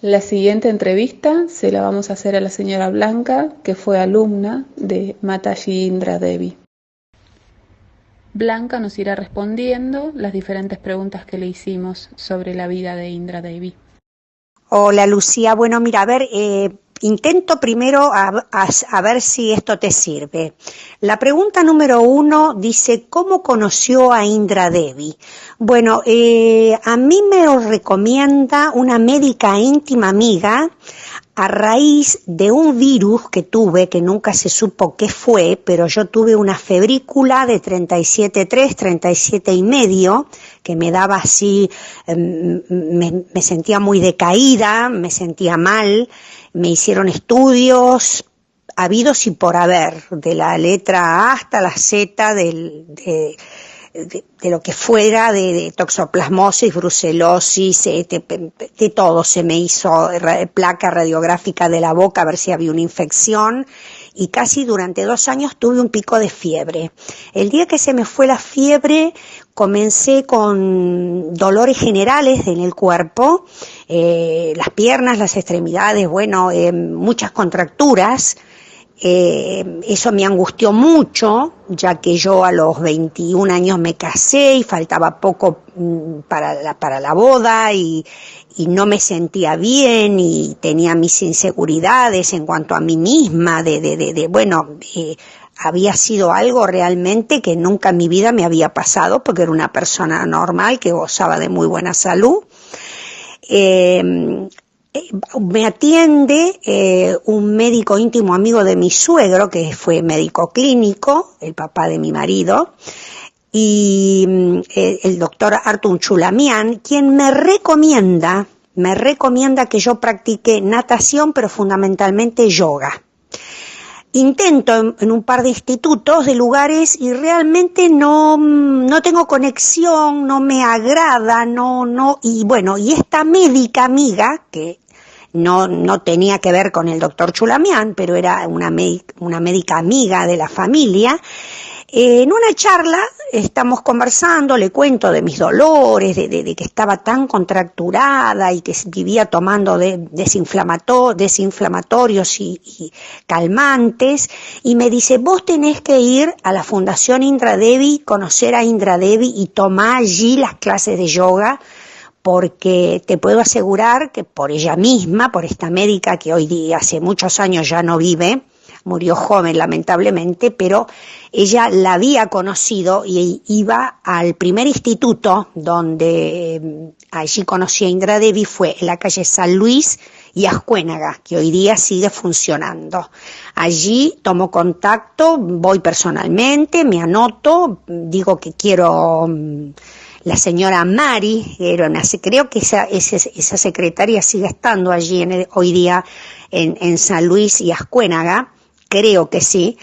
La siguiente entrevista se la vamos a hacer a la señora Blanca, que fue alumna de Mataji Indra Devi. Blanca nos irá respondiendo las diferentes preguntas que le hicimos sobre la vida de Indra Devi. Hola Lucía, bueno mira, a ver, intento primero a ver si esto te sirve. La pregunta número 1 dice, ¿cómo conoció a Indra Devi? Bueno, a mí me lo recomienda una médica íntima amiga a raíz de un virus que tuve, que nunca se supo qué fue, pero yo tuve una febrícula de 37,3, 37,5, que me daba así, me sentía muy decaída, me sentía mal, me hicieron estudios habidos y por haber, de la letra A hasta la Z de lo que fuera, de toxoplasmosis, brucelosis, de todo se me hizo, placa radiográfica de la boca a ver si había una infección, y casi durante 2 años tuve un pico de fiebre. El día que se me fue la fiebre comencé con dolores generales en el cuerpo, las piernas, las extremidades, bueno, muchas contracturas. Eso me angustió mucho, ya que yo a los 21 años me casé y faltaba poco para la boda y no me sentía bien y tenía mis inseguridades en cuanto a mí misma, había sido algo realmente que nunca en mi vida me había pasado porque era una persona normal que gozaba de muy buena salud. Me atiende un médico íntimo amigo de mi suegro, que fue médico clínico, el papá de mi marido, y el doctor Artun Chulamian, quien me recomienda que yo practique natación, pero fundamentalmente yoga. Intento en un par de institutos, de lugares, y realmente no tengo conexión, no me agrada, y esta médica amiga, que no tenía que ver con el doctor Chulamian, pero era una médica amiga de la familia. En una charla estamos conversando, le cuento de mis dolores, de que estaba tan contracturada y que vivía tomando desinflamatorios y calmantes, y me dice, vos tenés que ir a la Fundación Indra Devi, conocer a Indra Devi y tomar allí las clases de yoga, porque te puedo asegurar que por ella misma, por esta médica que hoy día hace muchos años ya no vive, murió joven lamentablemente, pero ella la había conocido y iba al primer instituto donde allí conocí a Indra Devi, fue en la calle San Luis y Ascuénaga, que hoy día sigue funcionando. Allí tomo contacto, voy personalmente, me anoto, digo que quiero... La señora Mari, creo que esa secretaria sigue estando allí hoy día en San Luis y Ascuénaga, creo que sí,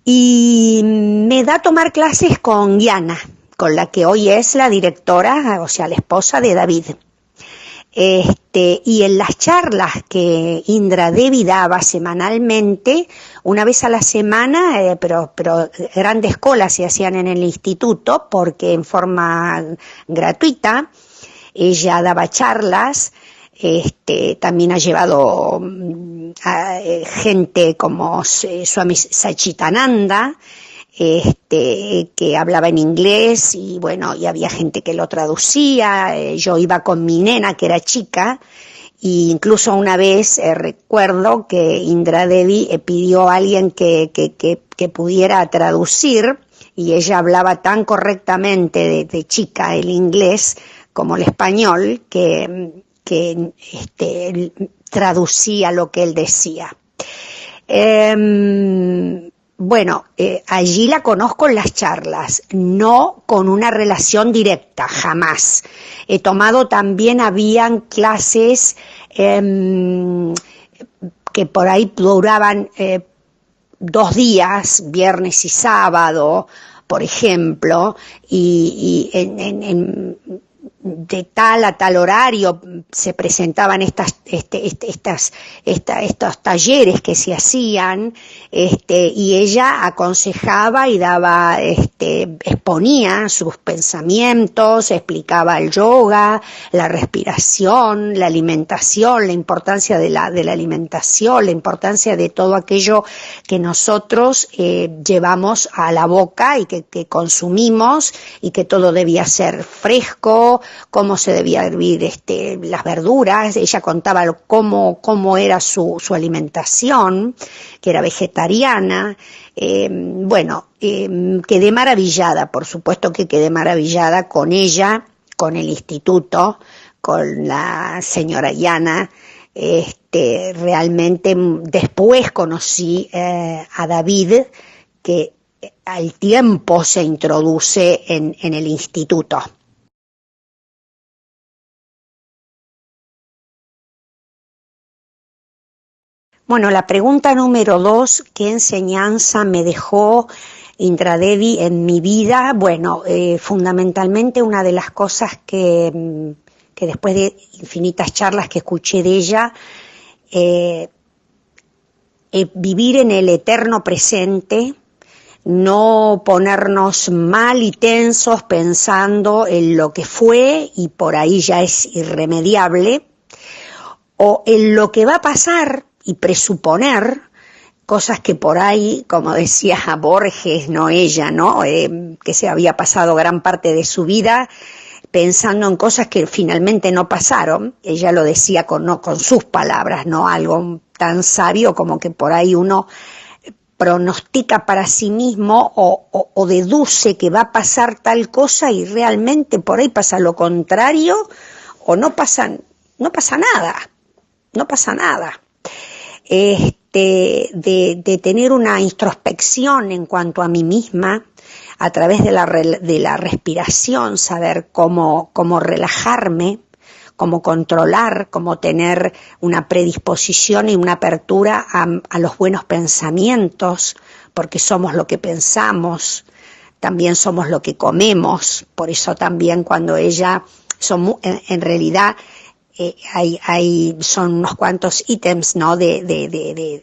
y me da a tomar clases con Diana, con la que hoy es la directora, o sea, la esposa de David. Y en las charlas que Indra Devi daba semanalmente, una vez a la semana, pero grandes colas se hacían en el instituto porque en forma gratuita, ella daba charlas, también ha llevado a gente como Swami Sachitananda, que hablaba en inglés y bueno, y había gente que lo traducía. Yo iba con mi nena que era chica, e incluso una vez recuerdo que Indra Devi pidió a alguien que pudiera traducir, y ella hablaba tan correctamente de chica el inglés como el español que traducía lo que él decía. Bueno, allí la conozco en las charlas, no con una relación directa, jamás. He tomado también, habían clases que por ahí duraban 2 días, viernes y sábado, por ejemplo, y de tal a tal horario se presentaban estos talleres que se hacían, y ella aconsejaba y daba, exponía sus pensamientos, explicaba el yoga, la respiración, la alimentación, la importancia de la alimentación, la importancia de todo aquello que nosotros llevamos a la boca y que consumimos, y que todo debía ser fresco, cómo se debía hervir las verduras. Ella contaba cómo era su alimentación, que era vegetariana. Quedé maravillada, por supuesto que quedé maravillada con ella, con el instituto, con la señora Yana. Realmente después conocí a David, que al tiempo se introduce en el instituto. Bueno, la pregunta número 2, ¿qué enseñanza me dejó Indra Devi en mi vida? Bueno, fundamentalmente una de las cosas que después de infinitas charlas que escuché de ella, vivir en el eterno presente, no ponernos mal y tensos pensando en lo que fue y por ahí ya es irremediable, o en lo que va a pasar y presuponer cosas que por ahí, como decía Borges, no ella, ¿no? Que se había pasado gran parte de su vida pensando en cosas que finalmente no pasaron. Ella lo decía con sus palabras, no algo tan sabio como que por ahí uno pronostica para sí mismo o deduce que va a pasar tal cosa y realmente por ahí pasa lo contrario, o no pasa nada. De tener una introspección en cuanto a mí misma, a través de la respiración, saber cómo relajarme, cómo controlar, cómo tener una predisposición y una apertura a los buenos pensamientos, porque somos lo que pensamos, también somos lo que comemos. Por eso también cuando ella, en realidad, son unos cuantos ítems, ¿no? de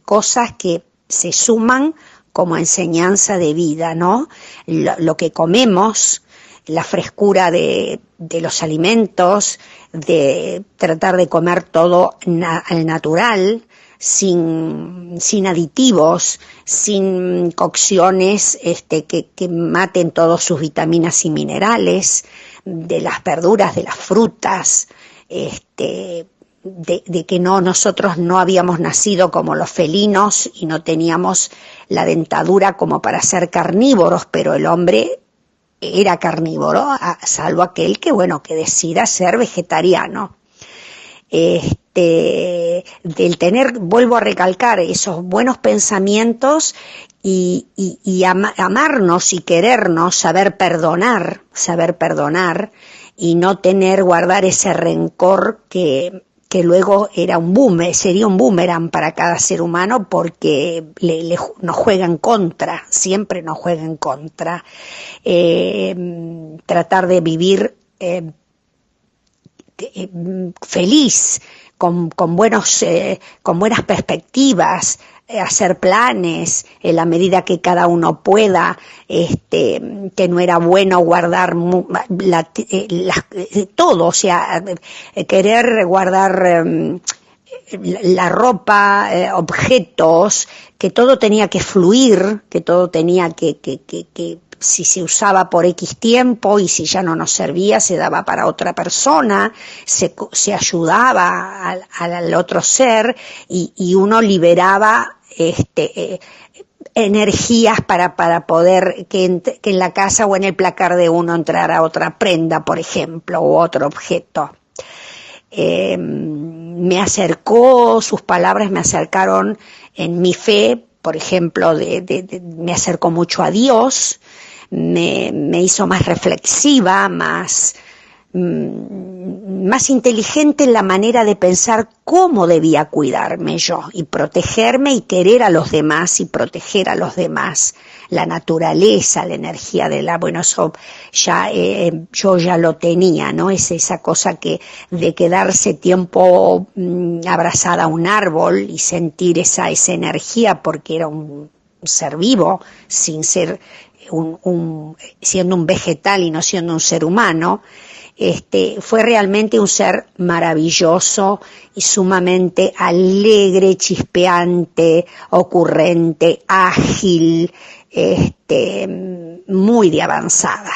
cosas que se suman como enseñanza de vida, ¿no? Lo que comemos, la frescura de los alimentos, de tratar de comer todo al natural, sin aditivos, sin cocciones que maten todas sus vitaminas y minerales, de las verduras, de las frutas, de que nosotros no habíamos nacido como los felinos y no teníamos la dentadura como para ser carnívoros, pero el hombre era carnívoro, salvo aquel que decida ser vegetariano. Del tener, vuelvo a recalcar, esos buenos pensamientos y amarnos y querernos, saber perdonar y no guardar ese rencor que luego sería un boomerang para cada ser humano, porque nos juega en contra, siempre nos juega en contra. Tratar de vivir feliz, con buenas perspectivas, hacer planes en la medida que cada uno pueda, que no era bueno guardar todo, o sea, querer guardar la ropa, objetos, que todo tenía que fluir, que todo tenía que si se usaba por X tiempo y si ya no nos servía se daba para otra persona, se ayudaba al otro ser y uno liberaba energías para poder que en la casa o en el placar de uno entrara otra prenda, por ejemplo, u otro objeto. Sus palabras me acercaron en mi fe, por ejemplo, me acercó mucho a Dios, me hizo más reflexiva, más inteligente en la manera de pensar cómo debía cuidarme yo y protegerme y querer a los demás y proteger a los demás. la naturaleza, la energía de la, bueno, eso ya yo ya lo tenía, ¿no? Es esa cosa que de quedarse tiempo abrazada a un árbol y sentir esa energía porque era un ser vivo, sin ser siendo un vegetal y no siendo un ser humano. Fue realmente un ser maravilloso y sumamente alegre, chispeante, ocurrente, ágil, muy de avanzada.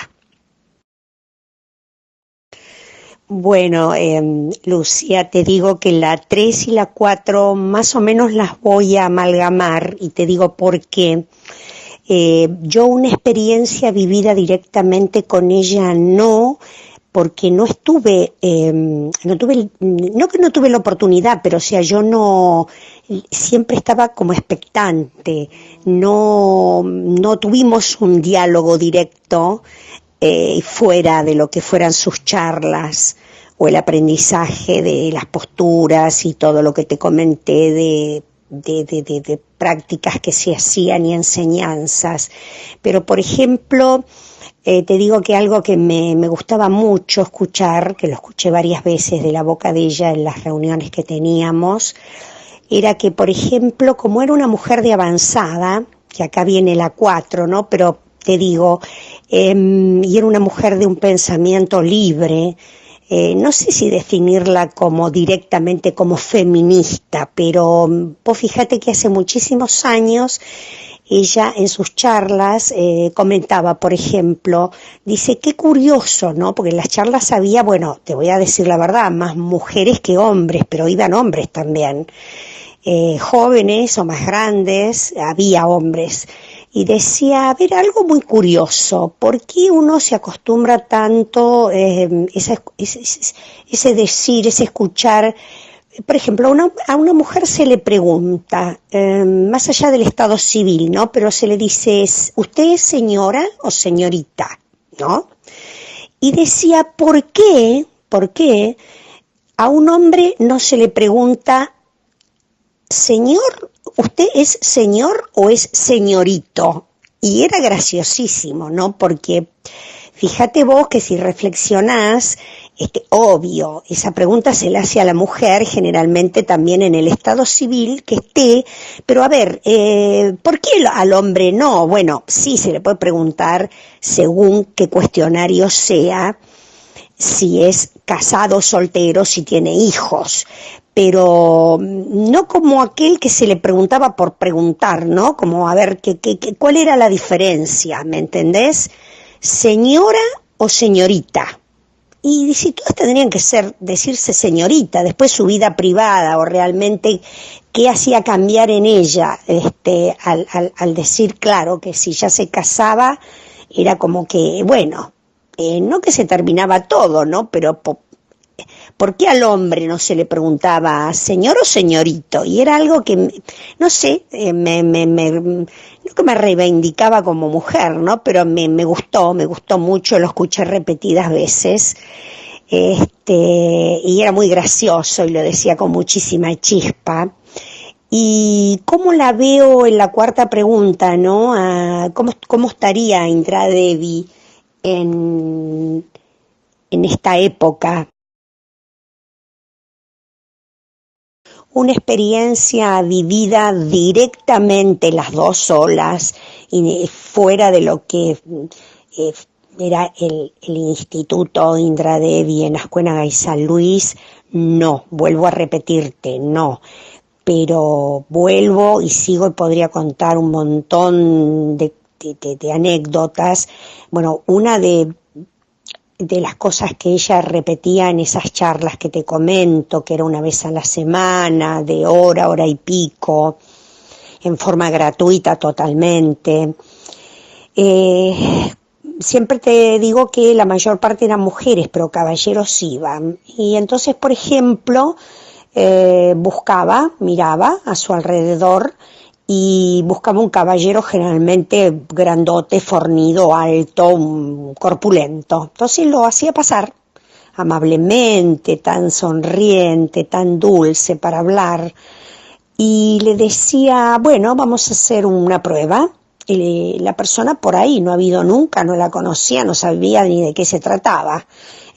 Bueno, Lucía, te digo que la 3 y la 4 más o menos las voy a amalgamar y te digo por qué. Yo una experiencia vivida directamente con ella no, porque no estuve, no que no tuve la oportunidad, pero o sea, yo no, siempre estaba como expectante, no tuvimos un diálogo directo fuera de lo que fueran sus charlas o el aprendizaje de las posturas y todo lo que te comenté de prácticas que se hacían y enseñanzas. Pero, por ejemplo, te digo que algo que me gustaba mucho escuchar, que lo escuché varias veces de la boca de ella en las reuniones que teníamos, era que, por ejemplo, como era una mujer de avanzada, que acá viene la 4, ¿no? Pero te digo, y era una mujer de un pensamiento libre, no sé si definirla como directamente como feminista, pero vos fíjate que hace muchísimos años ella en sus charlas comentaba, por ejemplo, dice, qué curioso, ¿no? Porque en las charlas había, bueno, te voy a decir la verdad, más mujeres que hombres, pero iban hombres también, jóvenes o más grandes, había hombres. Y decía, a ver, algo muy curioso, ¿por qué uno se acostumbra tanto ese decir, ese escuchar? Por ejemplo, a una mujer se le pregunta, más allá del estado civil, ¿no? Pero se le dice, ¿usted es señora o señorita? ¿No? Y decía, ¿por qué a un hombre no se le pregunta, señor, ¿usted es señor o es señorito? Y era graciosísimo, ¿no? Porque fíjate vos que si reflexionás, obvio, esa pregunta se le hace a la mujer generalmente también en el estado civil que esté, pero a ver, ¿por qué al hombre no? Bueno, sí se le puede preguntar según qué cuestionario sea, si es casado, soltero, si tiene hijos, pero no como aquel que se le preguntaba por preguntar, ¿no? Como a ver cuál era la diferencia, ¿me entendés? ¿Señora o señorita? Y si todas tendrían que decirse señorita, después su vida privada o realmente qué hacía cambiar en ella, al decir, claro, que si ya se casaba, era como que, bueno, no que se terminaba todo, ¿no? Pero ¿por qué al hombre no se le preguntaba señor o señorito? Y era algo que, no sé, no que me reivindicaba como mujer, ¿no? Pero me gustó mucho, lo escuché repetidas veces, y era muy gracioso y lo decía con muchísima chispa. Y cómo la veo en la cuarta pregunta, ¿no? ¿Cómo estaría Indra Devi en esta época? Una experiencia vivida directamente las dos solas y fuera de lo que era el Instituto Indra Devi en Azcuénaga y San Luis, no, vuelvo a repetirte, no, pero vuelvo y sigo y podría contar un montón de anécdotas. Bueno, una de las cosas que ella repetía en esas charlas que te comento, que era una vez a la semana, de hora y pico, en forma gratuita totalmente. Siempre te digo que la mayor parte eran mujeres, pero caballeros iban. Y entonces, por ejemplo, miraba a su alrededor y buscaba un caballero generalmente grandote, fornido, alto, corpulento. Entonces lo hacía pasar amablemente, tan sonriente, tan dulce para hablar. Y le decía, bueno, vamos a hacer una prueba. la persona por ahí no ha habido nunca, no la conocía, no sabía ni de qué se trataba.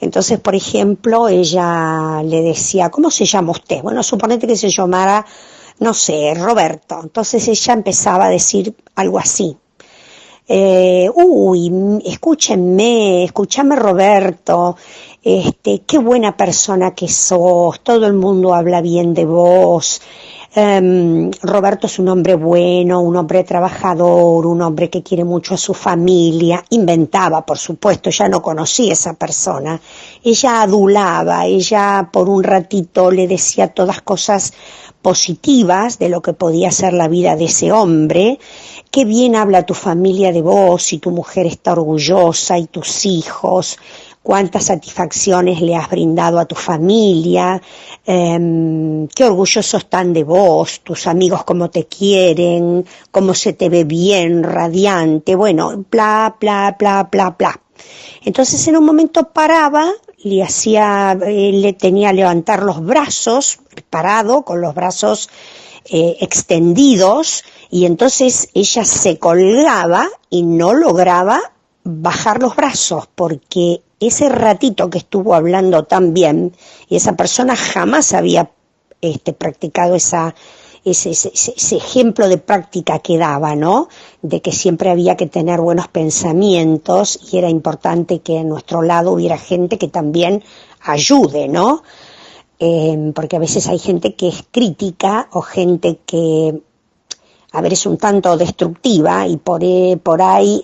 Entonces, por ejemplo, ella le decía, ¿cómo se llama usted? Bueno, suponete que se llamara, no sé, Roberto. Entonces ella empezaba a decir algo así. Escúchame Roberto, qué buena persona que sos, todo el mundo habla bien de vos. Roberto es un hombre bueno, un hombre trabajador, un hombre que quiere mucho a su familia. Inventaba, por supuesto, ya no conocía a esa persona. Ella adulaba, ella por un ratito le decía todas cosas positivas de lo que podía ser la vida de ese hombre. Qué bien habla tu familia de vos y tu mujer está orgullosa y tus hijos. Cuántas satisfacciones le has brindado a tu familia, qué orgullosos están de vos, tus amigos cómo te quieren, cómo se te ve bien, radiante, bueno, bla, bla, bla, bla, bla. Entonces en un momento paraba, le tenía levantar los brazos, parado, con los brazos extendidos, y entonces ella se colgaba y no lograba bajar los brazos, porque ese ratito que estuvo hablando tan bien, y esa persona jamás había practicado ese ejemplo de práctica que daba, ¿no? De que siempre había que tener buenos pensamientos y era importante que a nuestro lado hubiera gente que también ayude, ¿no? Porque a veces hay gente que es crítica o gente que es un tanto destructiva y por ahí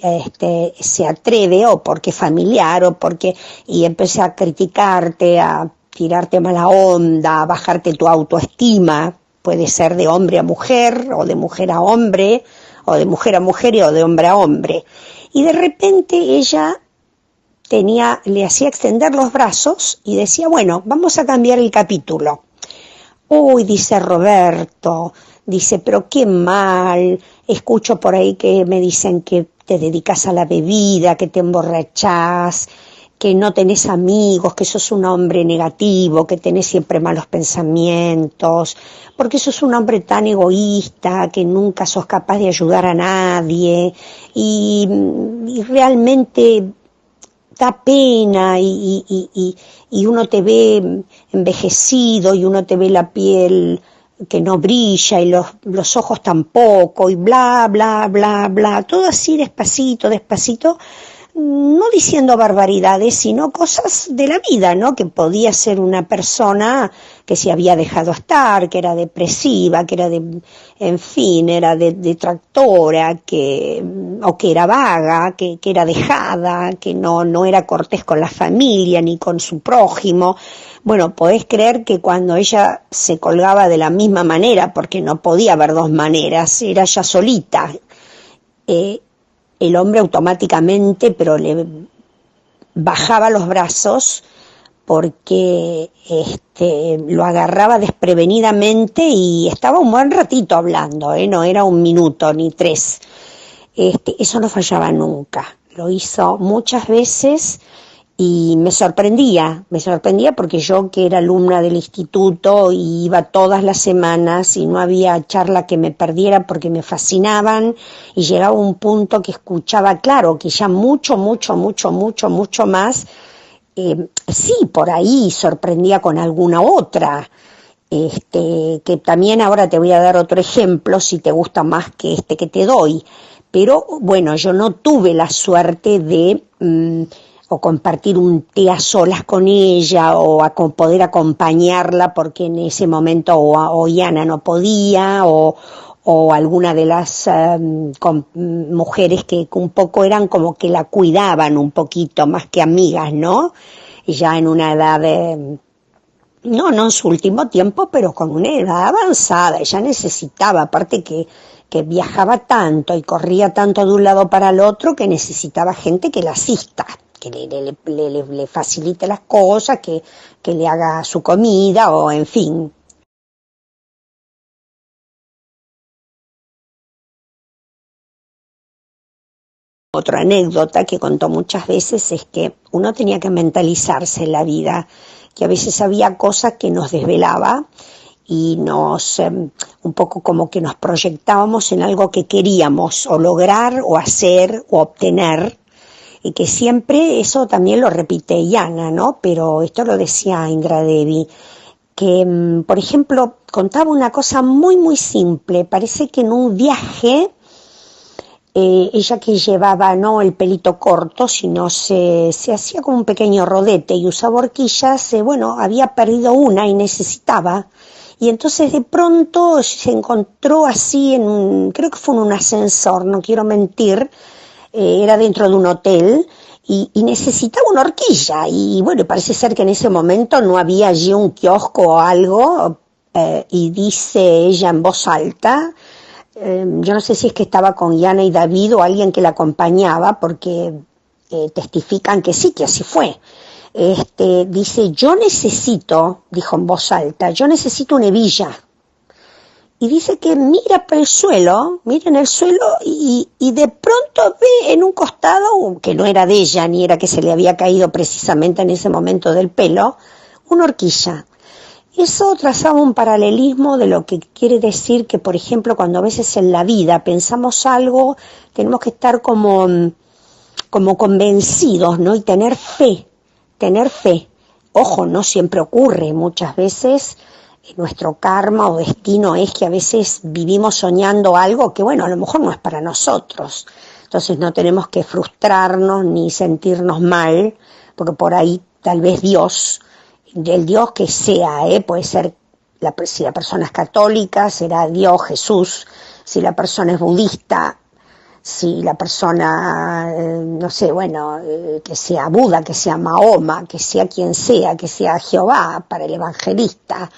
se atreve, o porque es familiar o porque, y empieza a criticarte, a tirarte mala onda, a bajarte tu autoestima. Puede ser de hombre a mujer, o de mujer a hombre, o de mujer a mujer, o de hombre a hombre. Y de repente ella le hacía extender los brazos y decía, bueno, vamos a cambiar el capítulo. Uy, dice Roberto, dice, pero qué mal, escucho por ahí que me dicen que te dedicas a la bebida, que te emborrachás, que no tenés amigos, que sos un hombre negativo, que tenés siempre malos pensamientos, porque sos un hombre tan egoísta, que nunca sos capaz de ayudar a nadie, y realmente da pena, y uno te ve envejecido, y uno te ve la piel que no brilla, y los ojos tampoco, y bla, bla, bla, bla, todo así despacito, despacito, no diciendo barbaridades, sino cosas de la vida, ¿no? Que podía ser una persona que se había dejado estar, que era depresiva, que era era detractora, o que era vaga, que era dejada, que no era cortés con la familia ni con su prójimo. Bueno, podés creer que cuando ella se colgaba de la misma manera, porque no podía haber dos maneras, era ella solita, el hombre automáticamente, pero le bajaba los brazos porque lo agarraba desprevenidamente y estaba un buen ratito hablando, no era un minuto ni tres. Eso no fallaba nunca, lo hizo muchas veces y me sorprendía porque yo, que era alumna del instituto y iba todas las semanas y no había charla que me perdiera porque me fascinaban, y llegaba un punto que escuchaba, claro, que ya mucho más, sí, por ahí sorprendía con alguna otra, que también ahora te voy a dar otro ejemplo si te gusta más que este que te doy, pero bueno, yo no tuve la suerte de o compartir un té a solas con ella, o poder acompañarla porque en ese momento o Iana no podía, o alguna de las mujeres que un poco eran como que la cuidaban un poquito más que amigas, ¿no? Y ya en una edad no en su último tiempo, pero con una edad avanzada. Ella necesitaba, aparte que viajaba tanto y corría tanto de un lado para el otro, que necesitaba gente que la asista, que le facilite las cosas, que le haga su comida, o en fin. Otra anécdota que contó muchas veces es que uno tenía que mentalizarse en la vida, que a veces había cosas que nos desvelaba y un poco como que nos proyectábamos en algo que queríamos o lograr o hacer o obtener, y que siempre eso también lo repite Yana, ¿no? Pero esto lo decía Indra Devi, que, por ejemplo, contaba una cosa muy, muy simple. Parece que en un viaje, ella que llevaba no el pelito corto, sino se hacía como un pequeño rodete y usaba horquillas, había perdido una y necesitaba. Y entonces de pronto se encontró así creo que fue en un ascensor, no quiero mentir, era dentro de un hotel, y necesitaba una horquilla, y parece ser que en ese momento no había allí un kiosco o algo, y dice ella en voz alta, yo no sé si es que estaba con Yana y David o alguien que la acompañaba, porque testifican que sí, que así fue. Dice, dijo en voz alta, yo necesito una hebilla. Y dice que mira en el suelo y de pronto ve en un costado, que no era de ella, ni era que se le había caído precisamente en ese momento del pelo, una horquilla. Eso trazaba un paralelismo de lo que quiere decir que, por ejemplo, cuando a veces en la vida pensamos algo, tenemos que estar como convencidos, ¿no? Y tener fe. Ojo, no siempre ocurre, muchas veces nuestro karma o destino es que a veces vivimos soñando algo que, a lo mejor no es para nosotros. Entonces no tenemos que frustrarnos ni sentirnos mal, porque por ahí tal vez Dios, el Dios que sea, puede ser, si la persona es católica, será Dios, Jesús, si la persona es budista, si la persona, que sea Buda, que sea Mahoma, que sea quien sea, que sea Jehová para el evangelista.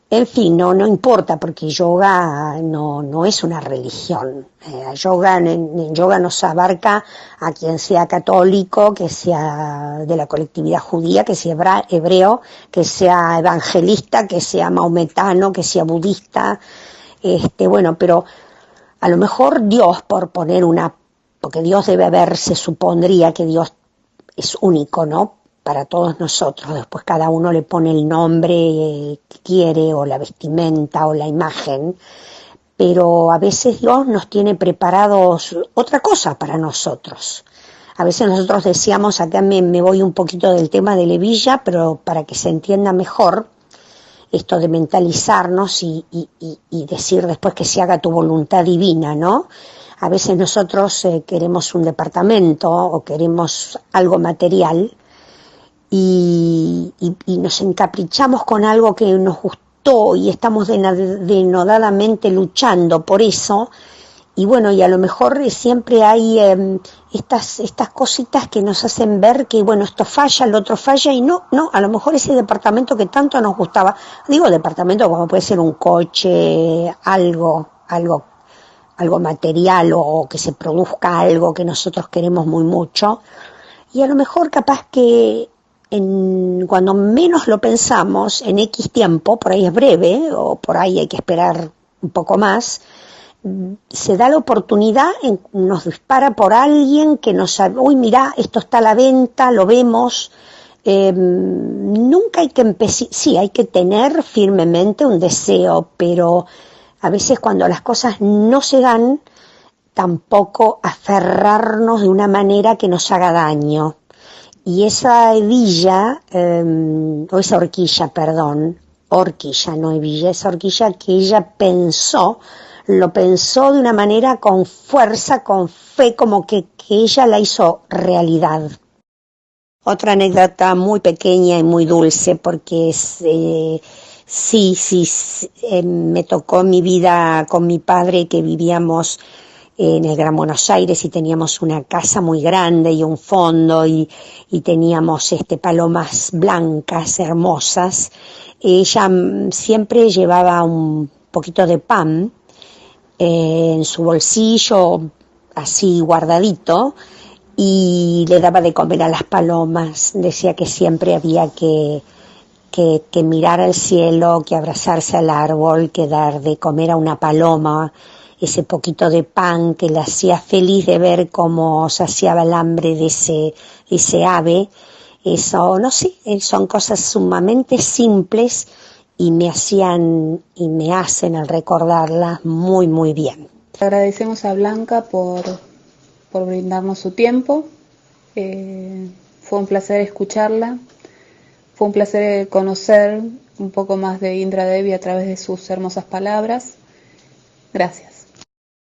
En fin, no importa, porque yoga no es una religión. En yoga nos abarca a quien sea católico, que sea de la colectividad judía, que sea hebreo, que sea evangelista, que sea maometano, que sea budista. Pero a lo mejor Dios, porque Dios se supondría que Dios es único, ¿no? Para todos nosotros. Después cada uno le pone el nombre que quiere, o la vestimenta, o la imagen, pero a veces Dios nos tiene preparados otra cosa para nosotros. A veces nosotros decíamos, acá me voy un poquito del tema de Levilla, pero para que se entienda mejor, esto de mentalizarnos y decir después que se haga tu voluntad divina, ¿no? A veces nosotros queremos un departamento o queremos algo material, y nos encaprichamos con algo que nos gustó y estamos denodadamente luchando por eso, y a lo mejor siempre hay estas cositas que nos hacen ver que esto falla, lo otro falla, y no, a lo mejor ese departamento que tanto nos gustaba, digo departamento como puede ser un coche, algo material, o que se produzca algo que nosotros queremos muy mucho, y a lo mejor capaz que cuando menos lo pensamos, en X tiempo, por ahí es breve, o por ahí hay que esperar un poco más, se da la oportunidad, nos dispara por alguien que nos sabe, mirá, esto está a la venta, lo vemos. Nunca hay que empezar, sí, hay que tener firmemente un deseo, pero a veces cuando las cosas no se dan, tampoco aferrarnos de una manera que nos haga daño. Y esa hebilla, o esa horquilla, horquilla, no hebilla, esa horquilla que ella lo pensó de una manera con fuerza, con fe, como que ella la hizo realidad. Otra anécdota muy pequeña y muy dulce, porque me tocó mi vida con mi padre, que vivíamos en el Gran Buenos Aires y teníamos una casa muy grande y un fondo, y teníamos palomas blancas hermosas. Ella siempre llevaba un poquito de pan en su bolsillo, así guardadito, y le daba de comer a las palomas. Decía que siempre había que mirar al cielo, que abrazarse al árbol, que dar de comer a una paloma, ese poquito de pan que le hacía feliz de ver cómo saciaba el hambre de ese ave. Eso, no sé, son cosas sumamente simples y me hacen el recordarlas muy, muy bien. Agradecemos a Blanca por brindarnos su tiempo. Fue un placer escucharla. Fue un placer conocer un poco más de Indra Devi a través de sus hermosas palabras. Gracias.